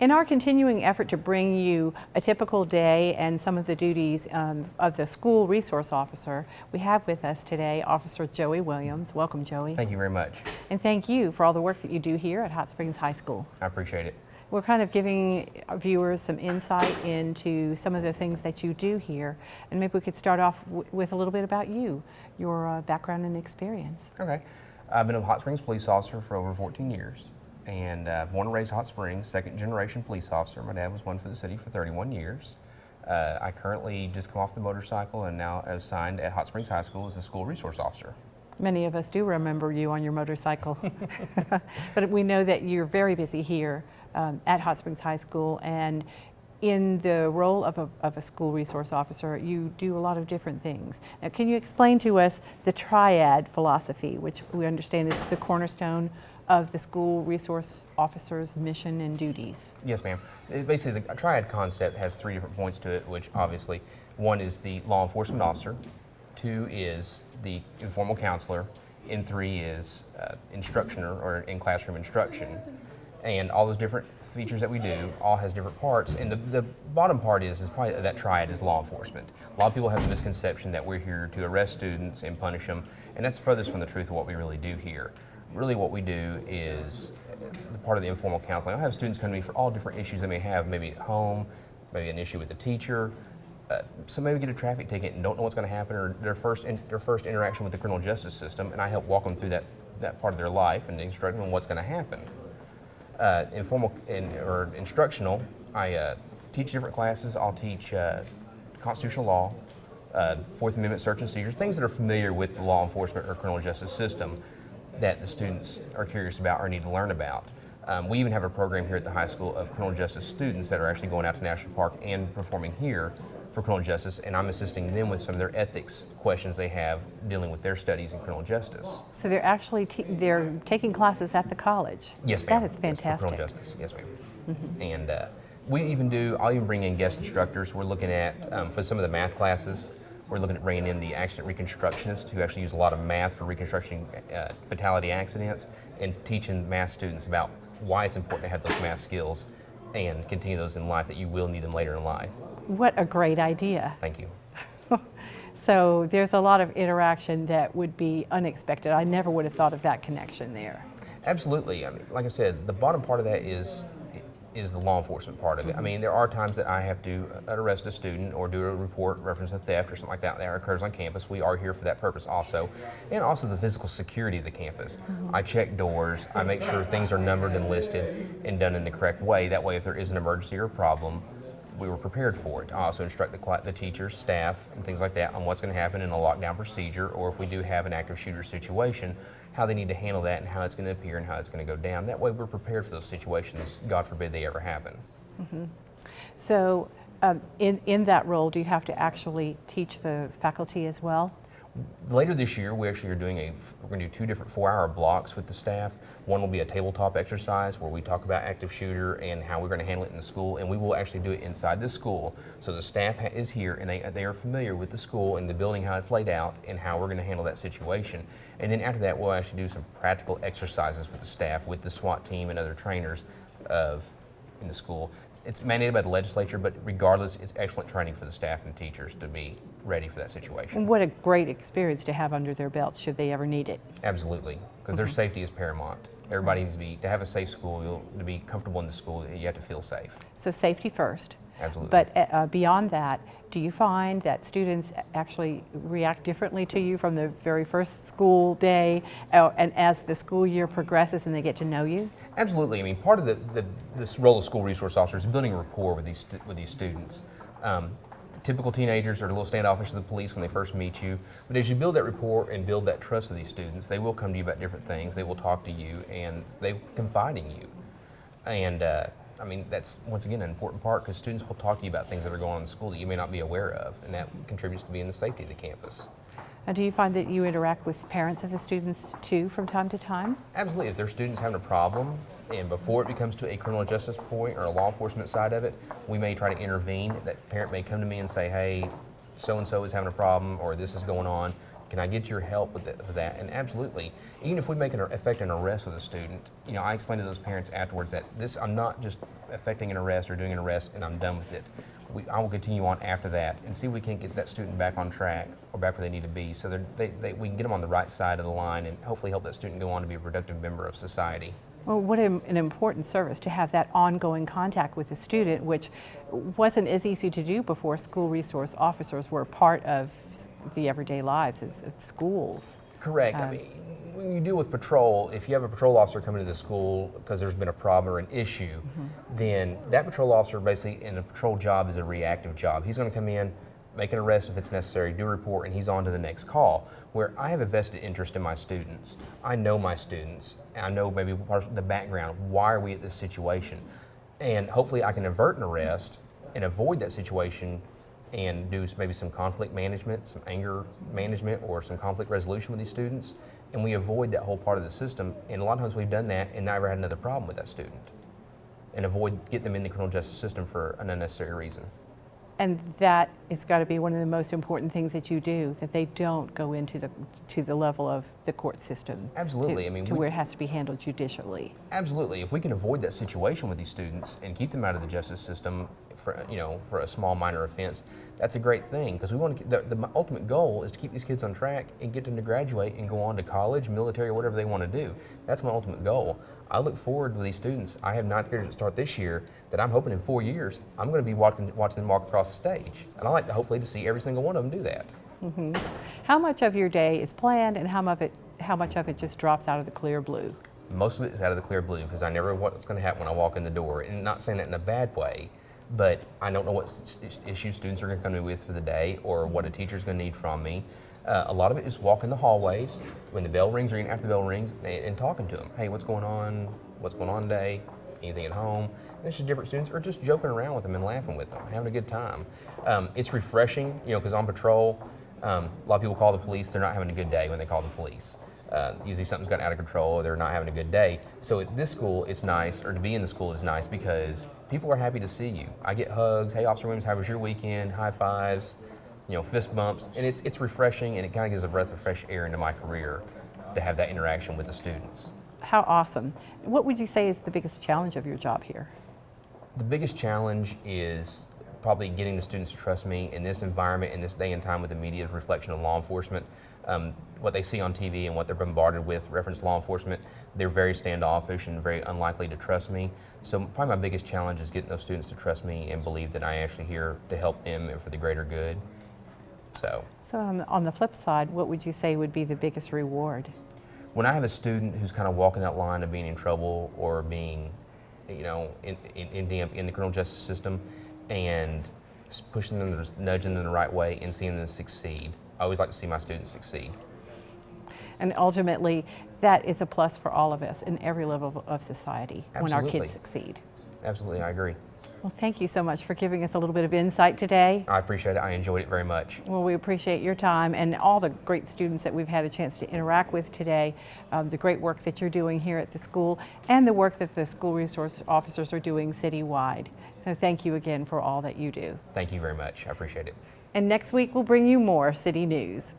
In our continuing effort to bring you a typical day and some of the duties of the school resource officer, we have with us today Officer Joey Williams. Welcome, Joey. Thank you very much. And thank you for all the work that you do here at Hot Springs High School. I appreciate it. We're kind of giving viewers some insight into some of the things that you do here, and maybe we could start off with a little bit about you, your background and experience. Okay. I've been a Hot Springs police officer for over 14 years. And born and raised Hot Springs, second generation police officer. My dad was one for the city for 31 years. I currently just come off the motorcycle and now assigned at Hot Springs High School as a school resource officer. Many of us do remember you on your motorcycle. But we know that you're very busy here at Hot Springs High School, and in the role of a school resource officer, you do a lot of different things. Now, can you explain to us the triad philosophy, which we understand is the cornerstone of the school resource officer's mission and duties? Yes, ma'am. Basically, the triad concept has three different points to it, which obviously, one is the law enforcement officer, two is the informal counselor, and three is instructioner or in-classroom instruction. And all those different features that we do all has different parts. And the bottom part is probably that triad is law enforcement. A lot of people have the misconception that we're here to arrest students and punish them, and that's furthest from the truth of what we really do here. Really what we do is the part of the informal counseling. I have students come to me for all different issues they may have, maybe at home, maybe an issue with a teacher, some maybe get a traffic ticket and don't know what's going to happen, or their first interaction with the criminal justice system, and I help walk them through that part of their life and instruct them on what's going to happen. Informal or instructional, I teach different classes. I'll teach constitutional law, Fourth Amendment search and seizures, things that are familiar with the law enforcement or criminal justice system that the students are curious about or need to learn about. We even have a program here at the high school of criminal justice students that are actually going out to National Park and performing here for criminal justice, and I'm assisting them with some of their ethics questions they have dealing with their studies in criminal justice. So they're actually they're taking classes at the college? Yes, ma'am. That is fantastic. For criminal justice, yes, ma'am. Mm-hmm. And I'll even bring in guest instructors. We're looking at, for some of the math classes, we're looking at bringing in the accident reconstructionists who actually use a lot of math for reconstructing fatality accidents, and teaching math students about why it's important to have those math skills and continue those in life, that you will need them later in life. What a great idea. Thank you. So there's a lot of interaction that would be unexpected. I never would have thought of that connection there. Absolutely. I mean, like I said, the bottom part of that is the law enforcement part of it. I mean, there are times that I have to arrest a student or do a report reference to theft or something like that occurs on campus. We are here for that purpose also. And also the physical security of the campus. Mm-hmm. I check doors, I make sure things are numbered and listed and done in the correct way. That way, if there is an emergency or a problem, we were prepared for it. I also instruct the teachers, staff, and things like that on what's going to happen in a lockdown procedure, or if we do have an active shooter situation, how they need to handle that and how it's going to appear and how it's going to go down. That way we're prepared for those situations, God forbid they ever happen. Mm-hmm. So in that role, do you have to actually teach the faculty as well? Later this year, we actually are we're going to do 2 different 4-hour blocks with the staff. One will be a tabletop exercise where we talk about active shooter and how we're going to handle it in the school, and we will actually do it inside the school. So the staff is here and they are familiar with the school and the building, how it's laid out, and how we're going to handle that situation. And then after that, we'll actually do some practical exercises with the staff, with the SWAT team and other trainers in the school. It's mandated by the legislature, but regardless, it's excellent training for the staff and teachers to be ready for that situation. And what a great experience to have under their belts should they ever need it. Absolutely, because their safety is paramount. Everybody needs to have a safe school. To be comfortable in the school, you have to feel safe. So safety first. Absolutely. But beyond that, do you find that students actually react differently to you from the very first school day and as the school year progresses and they get to know you? Absolutely. I mean, part of this role of school resource officer is building a rapport with these students. Typical teenagers are a little standoffish to the police when they first meet you, but as you build that rapport and build that trust with these students, they will come to you about different things. They will talk to you and they confide in you. And I mean, that's, once again, an important part, because students will talk to you about things that are going on in school that you may not be aware of, and that contributes to being the safety of the campus. And do you find that you interact with parents of the students too from time to time? Absolutely. If their student's having a problem, and before it becomes to a criminal justice point or a law enforcement side of it, we may try to intervene. That parent may come to me and say, hey, so-and-so is having a problem, or this is going on. Can I get your help with that? And absolutely, even if we make an effect an arrest with a student, you know, I explain to those parents afterwards that I'm not just effecting an arrest or doing an arrest and I'm done with it. I will continue on after that and see if we can get that student back on track or back where they need to be, so we can get them on the right side of the line and hopefully help that student go on to be a productive member of society. Well, what an important service to have that ongoing contact with the student, which wasn't as easy to do before school resource officers were part of the everyday lives at schools. Correct. I mean, when you deal with patrol, if you have a patrol officer coming to the school because there's been a problem or an issue, then that patrol officer basically in a patrol job is a reactive job. He's going to come in, make an arrest if it's necessary, do a report, and he's on to the next call. Where I have a vested interest in my students. I know my students. I know maybe part of the background. Why are we at this situation? And hopefully I can avert an arrest and avoid that situation and do maybe some conflict management, some anger management, or some conflict resolution with these students. And we avoid that whole part of the system. And a lot of times we've done that and never had another problem with that student. And avoid getting them in the criminal justice system for an unnecessary reason. And that has got to be one of the most important things that you do, that they don't go into the level of the court system. Absolutely. Where it has to be handled judicially. Absolutely. If we can avoid that situation with these students and keep them out of the justice system for a small minor offense, that's a great thing, because we want to. The ultimate goal is to keep these kids on track and get them to graduate and go on to college, military, or whatever they want to do. That's my ultimate goal. I look forward to these students. I have 9th graders that start this year that I'm hoping in 4 years I'm going to be watching them walk across the stage, and I like to hopefully to see every single one of them do that. How much of your day is planned, and how much of it just drops out of the clear blue? Most of it is out of the clear blue because I never know what's going to happen when I walk in the door, and not saying that in a bad way, but I don't know what issues students are going to come to me with for the day or what a teacher's going to need from me. A lot of it is walking the hallways when the bell rings or even after the bell rings and talking to them. Hey, what's going on? What's going on today? Anything at home? And it's just different students, or just joking around with them and laughing with them, having a good time. It's refreshing, because on patrol, a lot of people call the police. They're not having a good day when they call the police. Usually something's gotten out of control or they're not having a good day. So at this school, it's nice, or to be in the school is nice because people are happy to see you. I get hugs. Hey, Officer Williams, how was your weekend? High fives, fist bumps. And it's refreshing, and it kind of gives a breath of fresh air into my career to have that interaction with the students. How awesome. What would you say is the biggest challenge of your job here? The biggest challenge is probably getting the students to trust me in this environment, in this day and time with the media's reflection of law enforcement. What they see on TV and what they're bombarded with reference law enforcement, they're very standoffish and very unlikely to trust me. So probably my biggest challenge is getting those students to trust me and believe that I'm actually here to help them and for the greater good. So on the flip side, what would you say would be the biggest reward? When I have a student who's kind of walking that line of being in trouble or being, in the criminal justice system, and pushing them, nudging them the right way and seeing them succeed. I always like to see my students succeed. And ultimately, that is a plus for all of us in every level of society. Absolutely. When our kids succeed. Absolutely, I agree. Well, thank you so much for giving us a little bit of insight today. I appreciate it. I enjoyed it very much. Well, we appreciate your time and all the great students that we've had a chance to interact with today, the great work that you're doing here at the school, and the work that the school resource officers are doing citywide. So thank you again for all that you do. Thank you very much. I appreciate it. And next week, we'll bring you more city news.